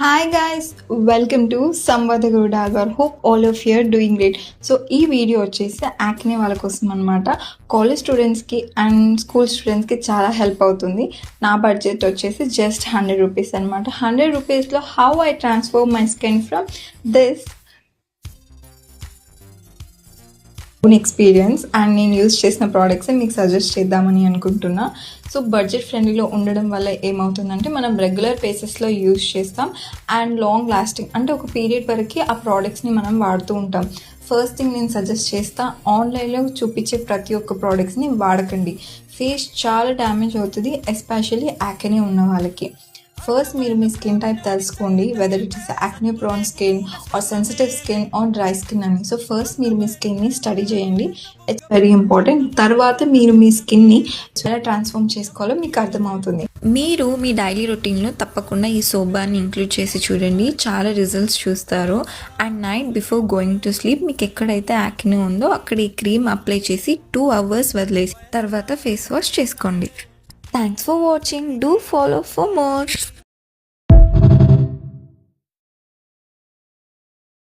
Hi guys, welcome to సంవాద గౌడాగర్. Hope all of you are doing great. So ఈ video వచ్చేసి acne వాళ్ళ కోసం అనమాట. కాలేజ్ స్టూడెంట్స్కి అండ్ స్కూల్ స్టూడెంట్స్కి చాలా హెల్ప్ అవుతుంది. నా బడ్జెట్ వచ్చేసి జస్ట్ 100 రూపీస్ అనమాట. 100 రూపీస్లో how I transfer my skin from this experience and నేను యూజ్ చేసిన ప్రోడక్ట్స్ మీకు సజెస్ట్ చేద్దామని అనుకుంటున్నా. సో బడ్జెట్ ఫ్రెండ్లీలో ఉండడం వల్ల ఏమవుతుందంటే మనం రెగ్యులర్ బేసిస్లో యూజ్ చేస్తాం అండ్ లాంగ్ లాస్టింగ్, అంటే ఒక పీరియడ్ వరకు ఆ ప్రోడక్ట్స్ని మనం వాడుతూ ఉంటాం. ఫస్ట్ థింగ్ నేను సజెస్ట్ చేస్తా, ఆన్లైన్లో చూపించే ప్రతి ఒక్క ప్రోడక్ట్స్ని వాడకండి. ఫేస్ చాలా డ్యామేజ్ అవుతుంది, ఎస్పెషల్లీ యాక్నే ఉన్న వాళ్ళకి. ఫస్ట్ మీరు మీ స్కిన్ టైప్ తెలుసుకోండి, whether it is acne prone skin or sensitive skin or dry skin అని. సో ఫస్ట్ మీరు మీ స్కిన్ని స్టడీ చేయండి, ఇట్స్ వెరీ ఇంపార్టెంట్. తర్వాత మీరు మీ స్కిన్ని ఎలా ట్రాన్స్ఫార్మ్ చేసుకోవాలో మీకు అర్థమవుతుంది. మీరు మీ డైలీ రొటీన్లో తప్పకుండా ఈ సోప్ బార్ని ఇంక్లూడ్ చేసి చూడండి, చాలా రిజల్ట్స్ చూస్తారు. And night before going to sleep మీకు ఎక్కడైతే యాక్నే ఉందో అక్కడ ఈ క్రీమ్ అప్లై చేసి 2 hours వదిలేసి తర్వాత ఫేస్ వాష్ చేసుకోండి. Thanks for watching. Do follow for more.